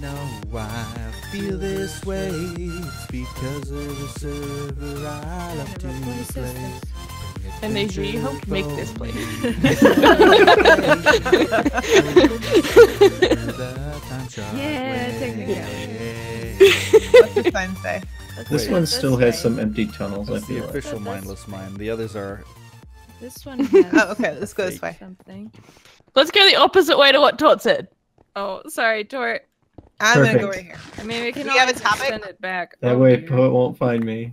know why I feel this way. It's because of the server I love to play. And they G helped make this place. Yeah, technically. What's the sign say? This one still has some empty tunnels, I That's the feel like. official mindless mine. The others are... This one has Oh, okay, let's go this way. something. Let's go the opposite way to what Tort said. Oh, sorry, Tort. I'm gonna go Perfect. right here. I mean, we can Do we have a always topic? send it back. That Oh, way dear. Poet won't find me.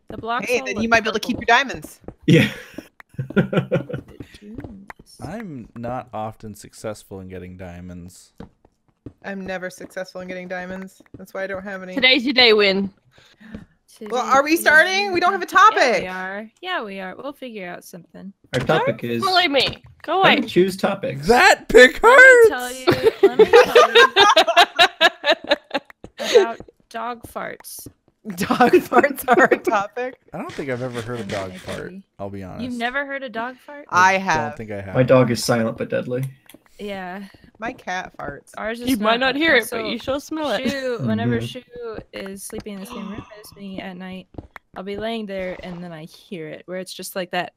The blocks Hey, all then look you might be able to keep your purple. diamonds. Yeah. I'm not often successful in getting diamonds. I'm never successful in getting diamonds. That's why I don't have any. Today's your day, Win. Well, are we starting? We don't have a topic. Yeah, we are. Yeah, we are. We'll figure out something. Our topic is... Follow me. Go How away. to choose topics. That pick Let me hurts! tell you about dog farts. Dog farts are a topic. I don't think I've ever heard a And dog then fart. maybe- I'll be honest. You've never heard a dog fart? I don't have. think I have. My dog is silent but deadly. Yeah. My cat farts. Ours is You might not hear it, so but you sure smell it. Shu, whenever Mhm. Shu is sleeping in the same room as me at night, I'll be laying there and then I hear it, where it's just like that.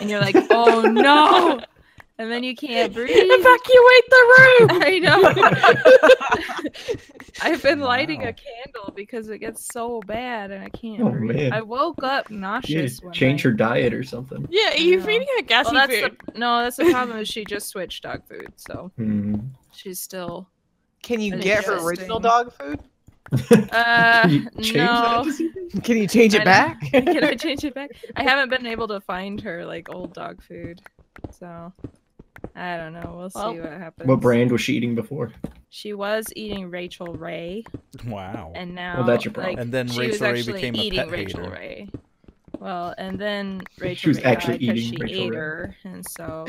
And you're like, oh no! And then you can't breathe. Evacuate the room! I know. I've been lighting Wow. a candle because it gets so bad and I can't Oh, breathe. man. I woke up You nauseous need one to change night. her diet or something. Yeah, are you know. feeding her gassy Well, food? that's the problem is she just switched dog food, so Hmm. she's still Can you That's get her interesting. original dog food? uh Can you change no. that? Can you change it I back? Can I change it back? I haven't been able to find her like old dog food. So I don't know. We'll Well, see what happens. What brand was she eating before? She was eating Rachel Ray, Wow. and now Well, that's your problem. like, And then she Rachel was Ray actually became a eating pet Rachel hater. Ray. Well, and then Rachel She was Ray actually died 'cause eating she Rachel ate Ray. her, and so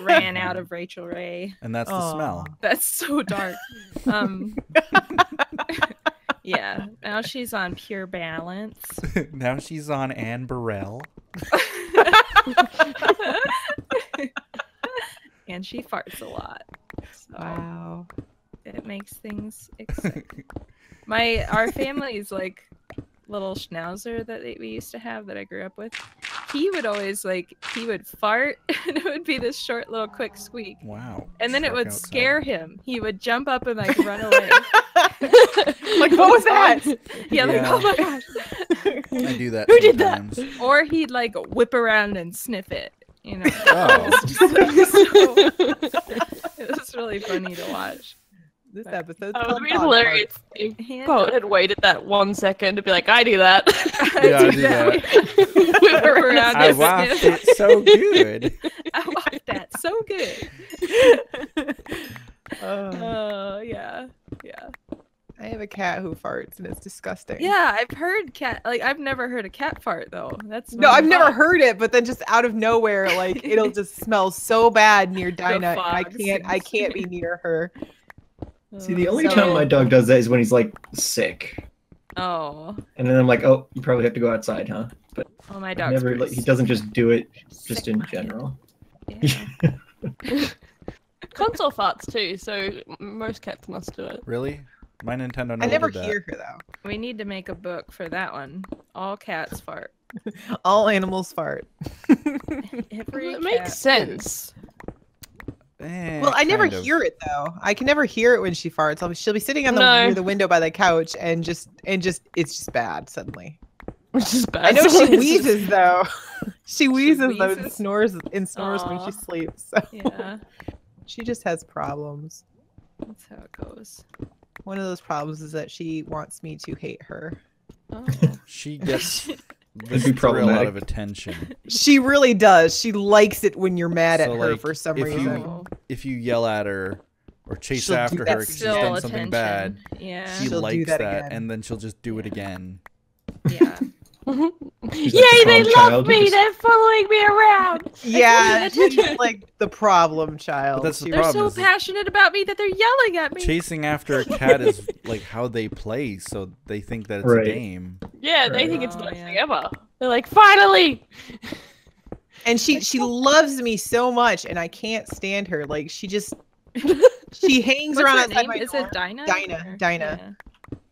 ran out of Rachel Ray. And that's the Aw. smell. That's so dark. Yeah. Now she's on Pure Balance. Now she's on Anne Burrell. And she farts a lot. So Wow. it makes things exciting. Our family's like little schnauzer that we used to have that I grew up with. He would always he would fart and it would be this short little quick squeak. Wow. And then it Truck would outside. scare him. He would jump up and run away. Like, what was that? Yeah, like, Yeah. oh my gosh. I do that Who did that? sometimes. Or he'd whip around and sniff it. You know. Oh. It was really funny to watch. This episode's That would called be Dog hilarious Farts. if He had Boat had waited that 1 second to be like, I do that. Yeah, I do that. Whip around I and watched sniff. it so good. I watched that so good. Oh, Yeah. Yeah. I have a cat who farts and it's disgusting. Yeah, I've heard cat I've never heard a cat fart though. That's No, my I've never thought. heard it, but then just out of nowhere, it'll just smell so bad near Dinah. And I fog can't be near her. See, the only So- time my dog does that is when he's sick. Oh. And then I'm like, oh, you probably have to go outside, huh? But Oh, my I dog's never, pretty he doesn't just do it just sick in mind. general. Yeah. Console farts too, so most cats must do it. Really? My Nintendo I never never did that. hear her though. We need to make a book for that one. All cats fart. All animals fart. Every It makes cat sense. Well, I never hear it though. I can never hear it when she farts. She'll be sitting No. near the window by the couch and it's just bad suddenly. Which is bad. I know So she it's wheezes though. She wheezes though and wheezes? snores when Aw. she sleeps. So Yeah, she just has problems. that's how it goes. One of those problems is that she wants me to hate her. Oh. She gets be this thrill out problematic. of attention. She really does. She likes it when you're mad at So, her like, for some if reason. Oh. If you yell at her or chase She'll do after that her because she's done something bad, Yeah. she She'll do likes that that, again. and then she'll just do it again. Yeah. She's Yay, like the they calm love child who me! just- They're following me around! Yeah, she's like the problem child. But that's the She- They're problem so is passionate about me that they're yelling at me. chasing after a cat is like how they play, so they think that it's Right. a game. Yeah, they Right. think it's the Oh, best yeah. thing ever. They're like, finally! And she loves me so much and I can't stand her. Like she She hangs What's around her outside name? my Is door. it Dinah? Dinah. Yeah.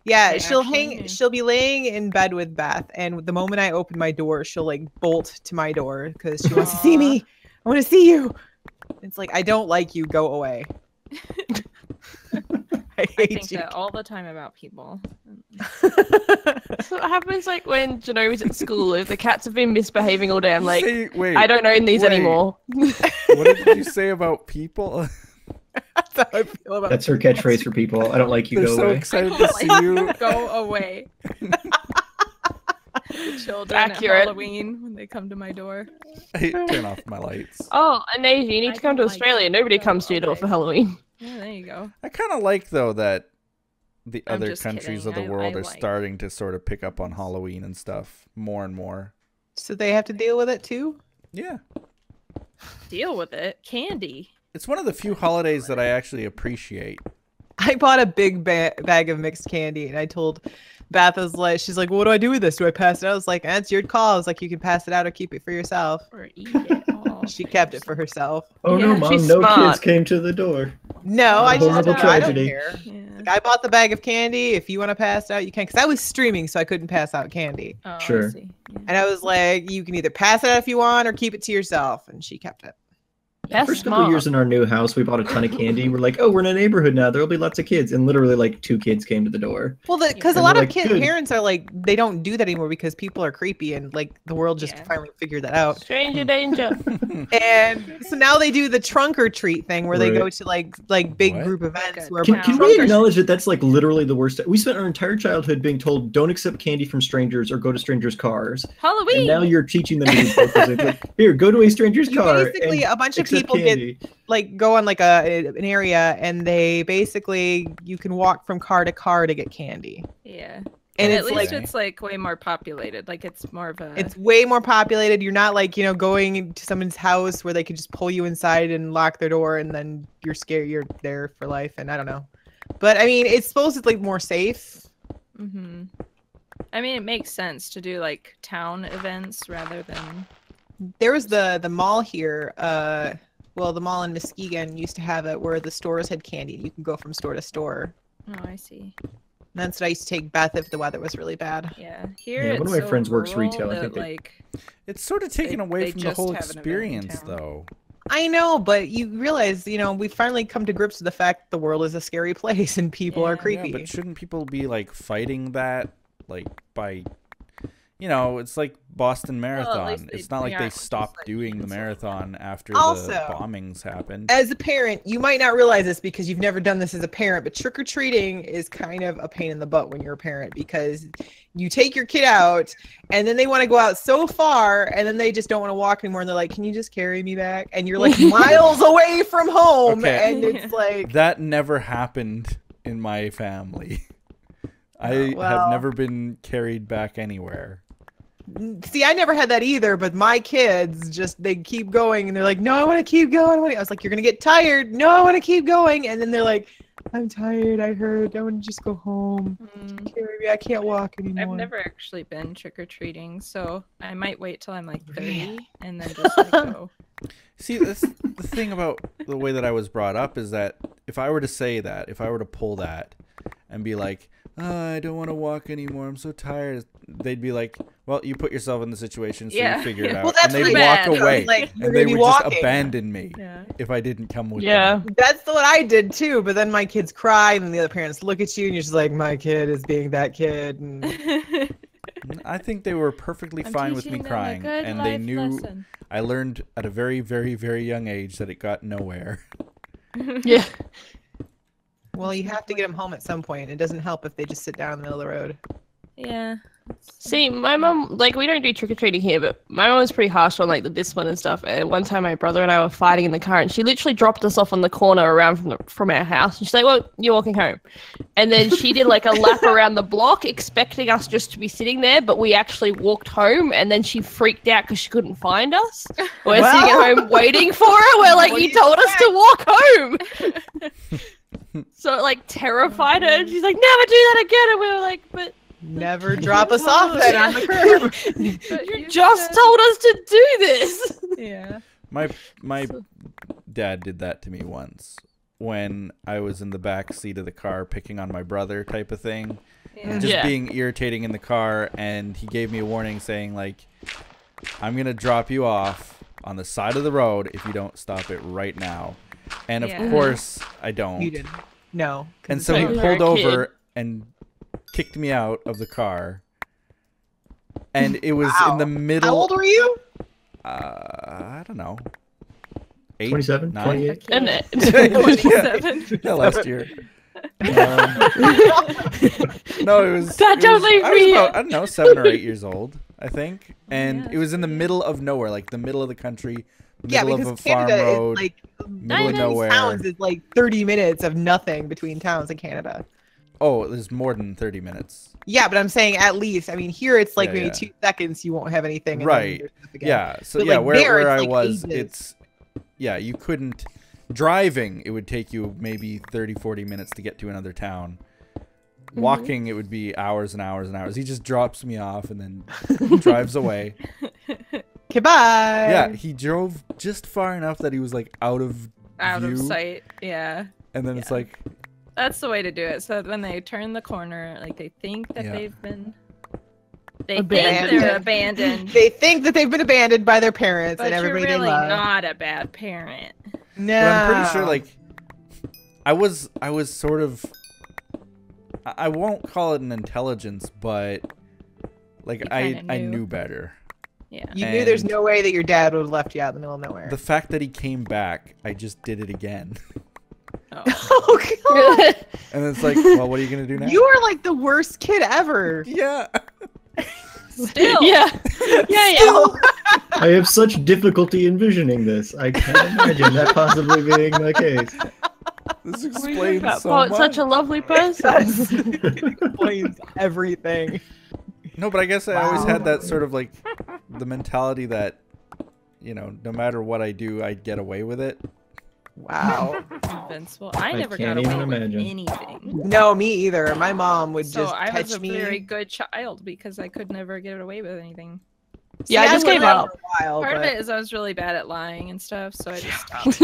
Yeah, My she'll actual hang. name. She'll be laying in bed with Beth, and the moment I open my door, she'll like bolt to my door because she wants to see me. I want to see you. It's like I don't like you. Go away. I I hate think you. that all the time about people. So what happens like when Genova's at school, if the cats have been misbehaving all day, I'm like, Wait, I don't own these wait. anymore. What did you say about people? That's how I feel about. That's her catchphrase for people. I don't like you. They're Go so away. excited I to don't see like you. Go away. The children Accurate. at Halloween when they come to my door. I turn off my lights. Oh, Anasia, you need I to come to don't like Australia. it. Nobody Go comes to your door away. for Halloween. Yeah, there you go. I kind of like though that the I'm other just countries kidding. of the world I are like- starting to sort of pick up on Halloween and stuff more and more. So they have to deal with it too. Yeah, Deal with it. Candy. it's one of the few holidays that I actually appreciate. I bought a big bag of mixed candy, and I told Beth, I was like, she's like, well, what do I do with this? Do I pass it out? I was like, that's your call. I was like, you can pass it out or keep it for yourself. Or eat it. Oh, She kept it for herself. Oh no, Yeah, mom! she's No smart. kids came to the door. No, I just Horrible I don't tragedy. care. Yeah. Like, I bought the bag of candy. If you want to pass it out, you can. Because I was streaming, so I couldn't pass out candy. Oh, I Sure. see. Yeah. And I was like, you can either pass it out if you want or keep it to yourself. And she kept it. That's First couple of years in our new house, we bought a ton of candy. We're like, oh, we're in a neighborhood now. There'll be lots of kids, and literally like 2 kids came to the door. Well, because a And lot we're of like, good. parents are like, they don't do that anymore because people are creepy and like the world just Yeah. finally figured that out. Stranger danger. And so now they do the trunk or treat thing where they go Right. to like big What? group events a where Can, Wow. can trunk we or- acknowledge that that's like literally the worst? We spent our entire childhood being told don't accept candy from strangers or go to strangers' cars. Halloween. And now you're teaching them to do both. It's like, here, go to a stranger's You car. basically and a bunch of accept people candy. get like go on like an area and they basically you can walk from car to car to get candy. Yeah. And at it's least like it's like way more populated. Like it's more of a. it's way more populated. You're not like, going to someone's house where they could just pull you inside and lock their door and then you're scared you're there for life and I don't know. But I mean, it's supposedly more safe. Mm-hmm. I mean, it makes sense to do like town events rather than. There was the mall here, well, the mall in Muskegon used to have it where the stores had candy. You can go from store to store. Oh, I see. And that's what I used to take Beth if the weather was really bad. Yeah, here Yeah, one it's of my so friends works rural retail. I that, think they- like It's sort of taken away they from the just whole have an event in experience, town. though. I know, but you realize, we finally come to grips with the fact the world is a scary place and people are Yeah. creepy. Yeah, but shouldn't people be like fighting that, like by, it's like Boston Marathon. least It's they not like they aren't just, stopped like, doing the being so marathon after Also, the bombings happened. As a parent, you might not realize this because you've never done this as a parent, but trick-or-treating is kind of a pain in the butt when you're a parent because you take your kid out and then they want to go out so far and then they just don't want to walk anymore and they're like, can you just carry me back? And you're like miles away from home Okay. and it's like, That never happened in my family. I well- have never been carried back anywhere. see, I never had that either, but my kids they keep going and they're like, no, I want to keep going. I was like, you're going to get tired. No, I want to keep going. And then they're like, I'm tired. I heard. I want to just go home. Carry me. I can't walk anymore. I've never actually been trick or treating, so I might wait till I'm like 30 and then just like go. See, the thing about the way that I was brought up is that if I were to say that, if I were to pull that and be like, I don't want to walk anymore, I'm so tired, they'd be like, well, you put yourself in the situation, so Yeah. you figure it out. Well, that's and they really would bad. walk away. Like, you're and they gonna be would just walking. abandon me Yeah. if I didn't come with Yeah. them. That's what I did too. But then my kids cry, and then the other parents look at you, and you're just like, my kid is being that kid. And I think they were perfectly I'm fine with me teaching them a crying, good and they life knew lesson. I learned at a very, very, very young age that it got nowhere. Yeah. well, you have to get them home at some point. It doesn't help if they just sit down in the middle of the road. Yeah. See, my mom, we don't do trick-or-treating here, but my mom was pretty harsh on, the discipline and stuff. And one time my brother and I were fighting in the car, and she literally dropped us off on the corner around from our house. And she's like, well, you're walking home. And then she did, a lap around the block, expecting us just to be sitting there, but we actually walked home, and then she freaked out because she couldn't find us. We're sitting at home waiting for her. We're like, What you do you told us to walk home! So it, terrified her, and she's like, never do that again! And we were like, but... Never drop us off then on the curb. But You just told us to do this. Yeah. My dad did that to me once. when I was in the back seat of the car picking on my brother type of thing. Yeah. Just being irritating in the car, and he gave me a warning saying, like, I'm going to drop you off on the side of the road if you don't stop it right now. And of course, I don't. You didn't. No. And so he pulled over and kicked me out of the car. And it was in the middle. How old were you? I don't know. 8, 27, 9? 28. And it. 27. Yeah, last year. No, it was. That don't leave I was me. about, I don't know, 7 or 8 years old, I think. And Yeah, it was in the that's middle of nowhere, like the middle of the country, Yeah, middle of because a farm Canada road, is like middle of between nowhere. towns is like 30 minutes of nothing between towns in Canada. Oh, there's more than 30 minutes. Yeah, but I'm saying at least. I mean, here it's like Yeah, maybe yeah. 2 seconds you won't have anything. And Right. then you're again. Yeah. So But, yeah, like, there, where it's, I like, was, ages. it's you couldn't driving. It would take you maybe 30, 40 minutes to get to another town. Walking, it would be hours and hours and hours. He just drops me off and then drives away. Goodbye. Yeah, he drove just far enough that he was like out of Out of view, sight. Yeah. and then it's like, That's the way to do it. So when they turn the corner, like they think that Yeah. they've been. They Abandoned. think they're abandoned. They think that they've been abandoned by their parents But and you're everybody really they love. not a bad parent. No. but I'm pretty sure like I was sort of. I won't call it an intelligence, but like You I kinda knew. knew better. Yeah. You knew there's And- no way that your dad would have left you out in the middle of nowhere. The fact that he came back, I just did it again. Oh. Oh, God. And it's like, well, what are you going to do now? You are like the worst kid ever. Yeah. Still. Yeah. Yeah. I have such difficulty envisioning this. I can't imagine that possibly being the case. This explains That so Paul's much. such a lovely It does. person. It explains everything. No, but I guess I always Wow. had that sort of like the mentality that, you know, no matter what I do, I'd get away with it. Wow. Invincible. I I never can't got away even with imagine. anything. No, me either. My mom would So just I catch was a me. very good child because I could never get away with anything. Yeah, I just was gave around up. for a while, Part of but it is I was really bad at lying and stuff, so I just stopped.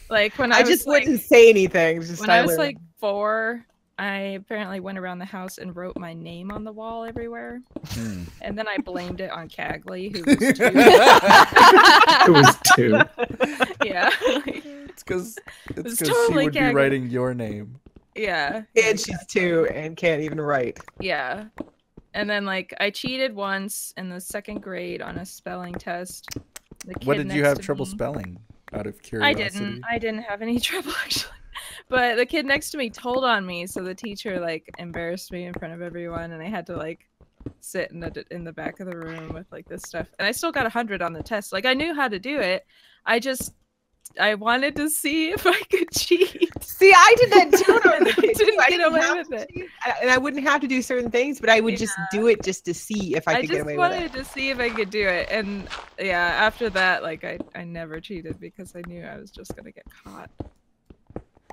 Like when I was just like, wouldn't say anything. Just when I was silent. like 4, I apparently went around the house and wrote my name on the wall everywhere, Hmm. and then I blamed it on Cagley, who was 2. It was 2. Yeah, It's because was she totally would be gagging. writing your name. yeah, And she's 2 and can't even write. yeah. And then like I cheated once in the 2nd grade on a spelling test. The What kid did you next have to trouble me- spelling? Out of I curiosity. didn't have any trouble actually. But the kid next to me told on me, so the teacher like embarrassed me in front of everyone, and I had to like sit in the back of the room with like this stuff. And I still got 100 on the test. Like I knew how to do it. I wanted to see if I could cheat. See, I did that too when I was a I kid, didn't too. I get away have with to it. cheat, and I wouldn't have to do certain things, but I would just do it just to see if I I could get just away with it. wanted to see if I could do it. And yeah, after that, like I never cheated because I knew I was just gonna get caught.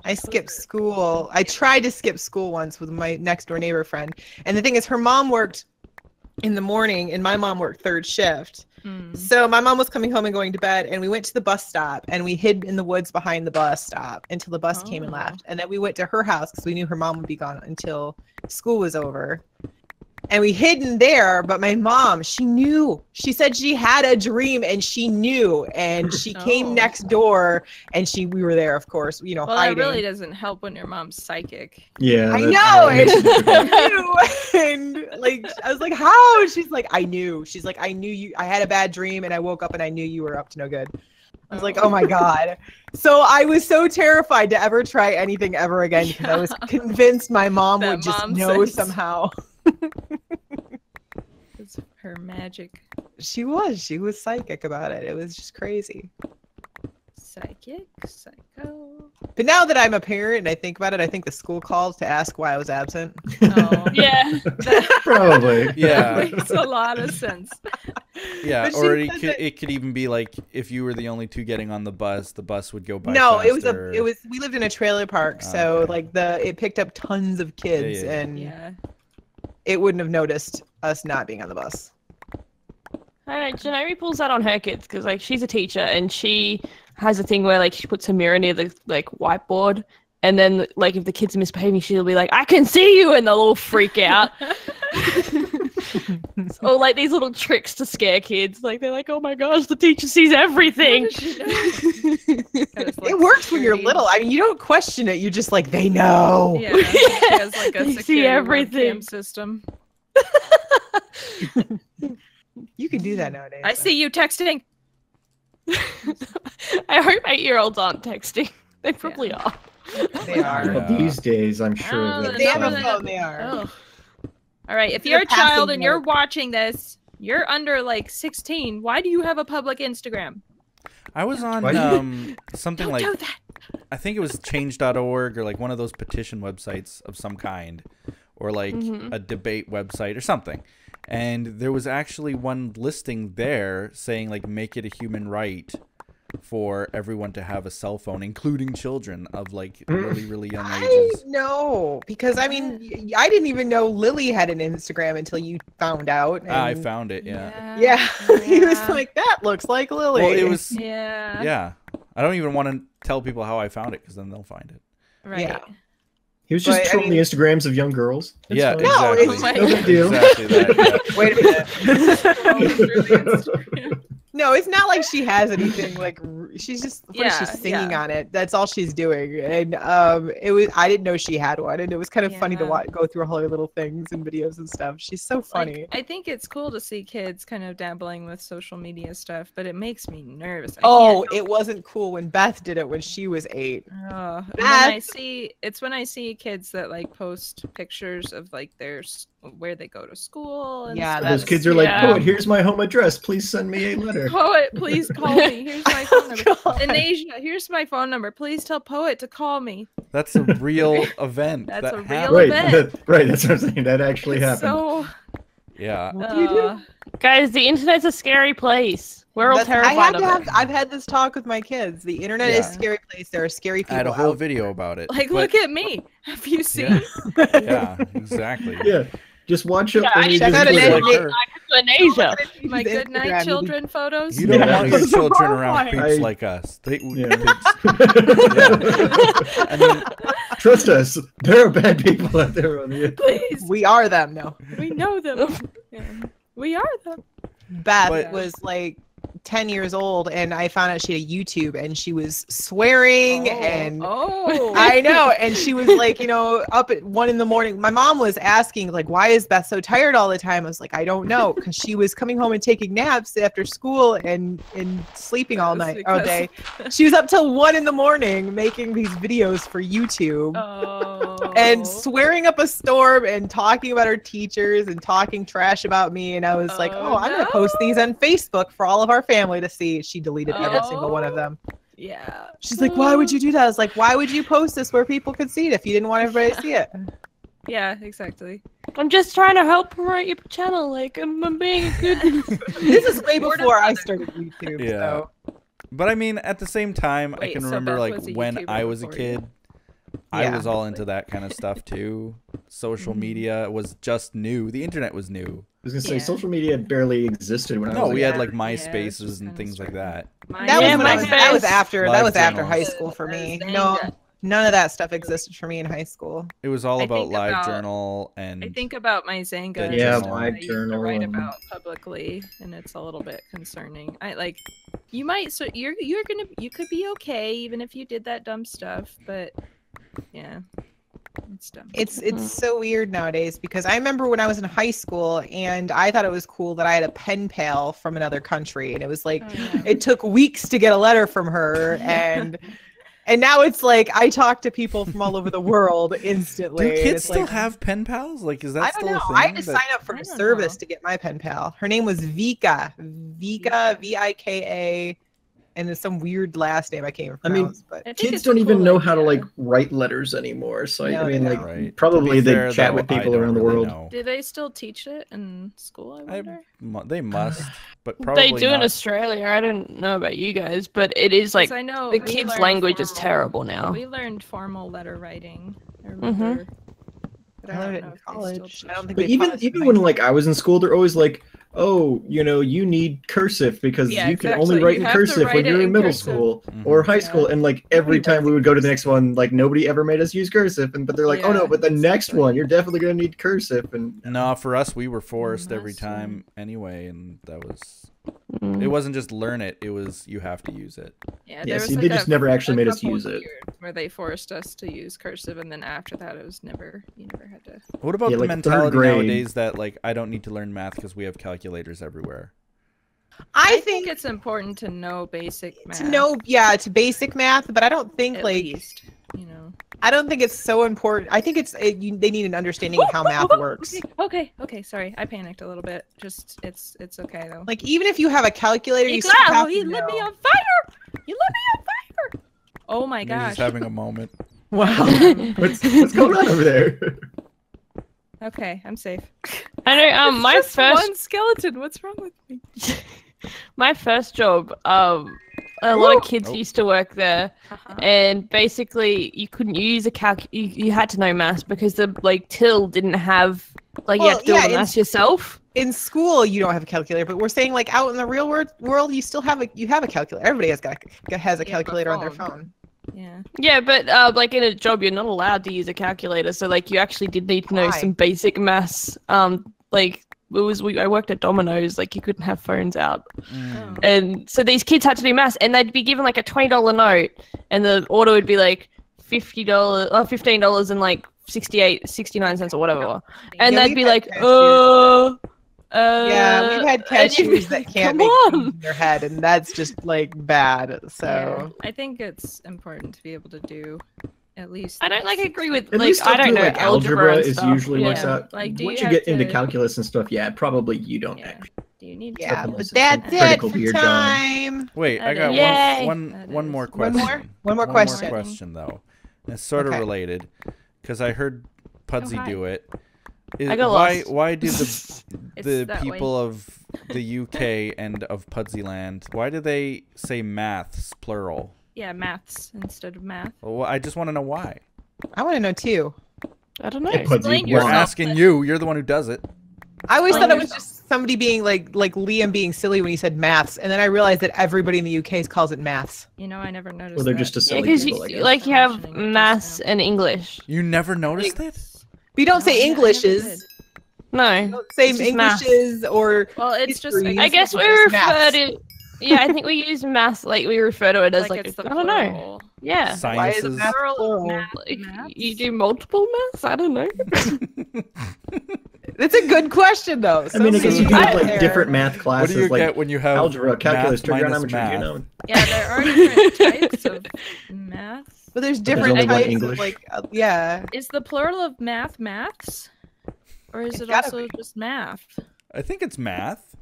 I skipped school. I tried to skip school once with my next door neighbor friend. And the thing is, her mom worked in the morning and my mom worked 3rd shift. Hmm. So my mom was coming home and going to bed, and we went to the bus stop and we hid in the woods behind the bus stop until the bus came and Oh. left. And then we went to her house because we knew her mom would be gone until school was over. And we hid in there, but my mom, she knew. She said she had a dream and she knew. And she Oh. came next door and we were there, of course, you know, Well, hiding. that really doesn't help when your mom's psychic. Yeah. I that- know, that makes it difficult. I knew. And like I was like, how? She's like, I knew. She's like, I knew you. I had a bad dream and I woke up and I knew you were up to no good. I was like, oh my God. So I was so terrified to ever try anything ever again because I was convinced my mom That would just mom know sense. somehow. It's her magic. She was psychic about it. It was just crazy. Psychic, psycho. But now that I'm a parent and I think about it, I think the school called to ask why I was absent. Oh, Yeah. Probably. Yeah. makes a lot of sense. Yeah, But she or said that- it could even be like if you were the only 2 getting on the bus would go by No, faster. we lived in a trailer park, Oh, so okay. like it picked up tons of kids yeah. and Yeah. it wouldn't have noticed us not being on the bus. I know, Janari pulls that on her kids because like she's a teacher and she has a thing where like she puts a mirror near the like whiteboard, and then like if the kids are misbehaving, she'll be like, "I can see you," and they'll all freak out. Or like these little tricks to scare kids. Like they're like, "Oh my gosh, the teacher sees everything." It works when you're little. I mean, you don't question it. You're just like, they know. Yeah, she has like a They see security everything. webcam system. You can do that nowadays. I see you texting. I hope 8-year-olds aren't texting. They probably are. They are. Yeah. Well, these days, I'm sure. Oh, that They have a no, phone. They are. Oh. All right, if They're you're a child passing and you're note. watching this, you're under like 16. Why do you have a public Instagram? I was on Why something Don't like do that. I think it was change.org or like one of those petition websites of some kind, or like a debate website or something. And there was actually one listing there saying like make it a human right for everyone to have a cell phone, including children of like really, really young I ages. know, because I mean, I didn't even know Lily had an Instagram until you found out. I and- found it, yeah. Yeah, he was like, that looks like Lily. Well, it was, Yeah. yeah. I don't even want to tell people how I found it because then they'll find it. Right. Yeah. He was just But, I trolling mean- the Instagrams of young girls. It's Yeah, fine. No, exactly. it's- No big deal. Exactly that, yeah. Wait a minute. Yeah. No, it's not like she has anything like she's just what is Yeah, she singing yeah. on it. That's all she's doing. And it was I didn't know she had one, and it was kind of funny to Yeah. go through all her little things and videos and stuff. She's so funny. Like, I think it's cool to see kids kind of dabbling with social media stuff, but it makes me nervous. I Oh, can't it wasn't cool when Beth did it when she was 8. Oh, and Beth. when I see kids that like post pictures of like where they go to school and Yeah, stuff. Those kids are like, Yeah. "Poet, here's my home address. Please send me a letter." Poet, please call me. Here's my phone number. God. Anasia, here's my phone number. Please tell Poet to call me. That's a real event. That's that a real happened. Right, event. right. That's what I'm saying. That actually happened. So, Yeah. What do you do? Guys, the internet's a scary place. We're all terrified of it. I've had this talk with my kids. The internet is Yeah. a scary place. There are scary people I had a whole out video about it. like, but- look at me. Have you seen? Yeah, yeah, exactly. Yeah, just watch it. Yeah, I only just just had put an it- Like her. Asia. My Use good night Instagram. children photos. You don't Yeah. want your It's children around horrifying. creeps I- like us. They, Yeah. I mean, Trust us, there are bad people out there on the. Please, We are them now. we know them. Yeah. We are them. Beth But- was like 10 years old, and I found out she had a YouTube, and she was swearing and Oh, I know, and she was like, up at 1 a.m. My mom was asking, like, why is Beth so tired all the time? I was like, I don't know, because she was coming home and taking naps after school and sleeping all That's night, all because- day. She was up till 1 a.m. making these videos for YouTube. Oh. And swearing up a storm and talking about her teachers and talking trash about me. And I was like, Oh, I'm going to post these on Facebook for all of our family to see. She deleted every single one of them. Yeah. She's like, why would you do that? I was like, why would you post this where people could see it if you didn't want everybody to see it? Yeah, exactly. I'm just trying to help promote your channel. Like, I'm being a good. This is way before I started YouTube. Yeah. So. but I mean, at the same time, I Wait, can so remember Beth like was a when YouTuber I was a before you. kid, I Yeah. was all into that kind of stuff too. Social media was just new. The internet was new. I was gonna say Yeah. social media barely existed when I No, was. we a had like Yeah, it's MySpaces just and kinda things like that. That Yeah, was, when I was, MySpace. that was after Live high journals. school for me. Thing No, that- none of that stuff existed for me in high school. It was all I about think live about- journal and I think about my Zanga. Yeah, that I live used to journal write and- about publicly, and it's a little bit concerning. I like, you might, so you could be okay even if you did that dumb stuff, but yeah, it's dumb. It's so weird nowadays because I remember when I was in high school and I thought it was cool that I had a pen pal from another country, and it was like Oh, yeah. it took weeks to get a letter from her, and now it's like I talk to people from all over the world instantly. do and kids it's still like, have pen pals? Like, is that I still don't know. a thing? I had to that- sign up for I a don't service know. to get my pen pal. Her name was Vika, Vika, and there's some weird last name I can't even I mean, pronounce. But I think Kids it's a don't even cool know how to idea. like write letters anymore. So No, I mean, they like don't. Right. probably To be they fair, chat though, with people I don't around the really world. know. Do they still teach it in school? I wonder. They must, but probably They do in not. Australia. I don't know about you guys, but it is like 'Cause I know the we kids' learned language is formal- terrible now. We learned formal letter writing. I Mhm. remember. But I learned don't it know in if they still college. teach I don't think But they even taught us in even high when school. like I was in school, they're always like, oh, you need cursive because Yeah, you can exactly. only write You in have to cursive write when it you're in in middle cursive. school or high school. Yeah. And like every time we would go to the next one, like nobody ever made us use cursive. But they're like, oh no, Yeah, but the next exactly. one, you're definitely going to need cursive. And No, for us, we were forced every Must time anyway, and that was. Mm. It wasn't just learn it; it was you have to use it. Yeah, Yeah, there see, was they like just never actually made us couple use it. years where they forced us to use cursive, and then after that, it was never. You never had to. What about Yeah, the like third mentality grade. nowadays that like I don't need to learn math because we have calculators everywhere? I think think it's important to know basic math. to basic math, but I don't think at like least, I don't think it's so important. I think they need an understanding of how math works. Okay, sorry, I panicked a little bit. Just it's okay though. Like even if you have a calculator, you still Wow, have to you lit me know. on fire! You lit me on fire! Oh my He's gosh. just having a moment. Wow. what's going on over there? Okay, I'm safe. I know. It's My just first one skeleton. What's wrong with me? my first job. A lot of kids Oh. used to work there, and basically you couldn't use a you had to know maths because the till didn't have you Well, had to do all the yeah, maths yourself. In school, you don't have a calculator, but we're saying like out in the real world, you still have a calculator. Everybody has a calculator on their phone. Yeah. Yeah, but in a job you're not allowed to use a calculator, so you actually did need to know Why? some basic maths. I worked at Domino's, you couldn't have phones out. Oh. And so these kids had to do maths, and they'd be given a $20 note, and the order would be $50 or $15 and 69 cents or whatever. And Yeah, they'd we've be had like, cashiers. Yeah, we've had and you'd be cashiers that like, can't "Come make on." things in their head, and that's just bad. So Yeah, I think it's important to be able to do at least. I don't agree with At least I don't do, know algebra and is stuff. usually yeah. works out. Do Once you you get have into to- calculus and stuff, probably you don't Yeah. actually. Do you need? yeah, to- but It's that's it critical for to your job. time. Wait, I got Yay. one more That is- question. One more question. question though. And it's sort of Okay. related because I heard Pudsey hi. do it. I got lost. Why do the It's that people of the UK and of Pudsyland, why do they say maths plural? Yeah, maths instead of math. Well, I just want to know why. I want to know too. I don't know. Hey, Pudsey, Explain We're yourself. asking you. You're the one who does it. I always Explain thought it was yourself. just somebody being like Liam being silly when he said maths, and then I realized that everybody in the UK calls it maths. I never noticed. Well, they're that. just a Yeah, silly because people, I you, guess. you have Mentioning it just maths now. and English. You never noticed it? We don't Oh, say yeah, I Englishes. never did. No. We don't say It's just maths. Englishes or Well, it's just. history. I guess we It's refer maths. to. Yeah, I think we use maths we refer to it as it's the I don't know. plural. Yeah. Why is it Sciences. math plural? Like, you do multiple maths? I don't know. It's a good question though. I mean, I guess you do I- have different math What classes do you like get when you have algebra, calculus, math minus trigonometry. math? Yeah, there are different types of math. But there's there's different only one types English. of yeah. Is the plural of math maths, or is It's it gotta also be. just math? I think it's math.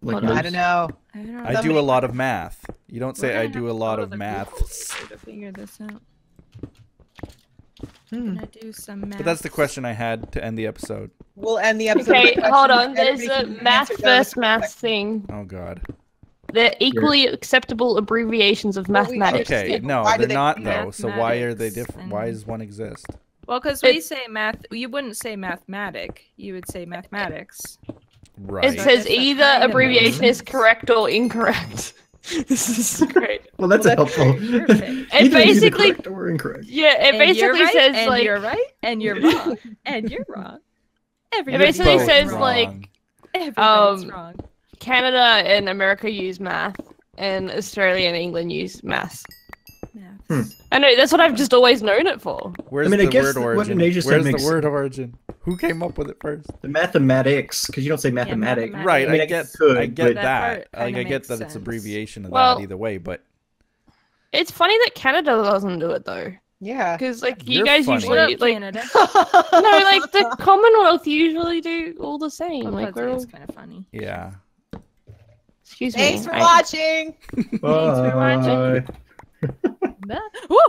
Like Hold on. I most- don't know. I don't know. I do Somebody- a lot of math. You don't We're say gonna I have do to a lot follow of the maths. Google to figure this out. Hmm. Gonna do some math. But that's the question I had to end the episode. We'll end the episode. Okay, with hold questions. on. There's Everybody a can math answer down versus the math comment thing. Oh God. They're equally acceptable abbreviations of Well, we mathematics. Okay, no, Why do they're they not say though. So why are they mathematics different? Why and- does one exist? Well, because we say math, you wouldn't say mathematic. You would say mathematics. Right. It says It's a either kind of abbreviation is difference. correct or incorrect. This is great. Well, that's Well, helpful. perfect. It Either either basically- correct or incorrect. Yeah, it And you're basically right, says and you're right, and you're wrong, and you're wrong. Everybody's basically Both says, wrong. everybody's wrong. Canada and America use math, and Australia and England use maths. Maths. I know, that's what I've just always known it for. Where's I the guess word what origin? Naja said Where's the makes- word origin? Who came up with it first? The mathematics, because you don't say mathematics. mathematics. Right, mean, I I get, guess it could, I get but- that. That part Like, I kinda get makes that it's sense. abbreviation of Well- that either way, but It's funny that Canada doesn't do it though, Yeah. because you You're guys funny. What usually up, like Canada? no, the Commonwealth usually do all the same. Well, Like we're all, it's kind of funny. yeah. excuse me. Thanks for watching. Bye. Woo!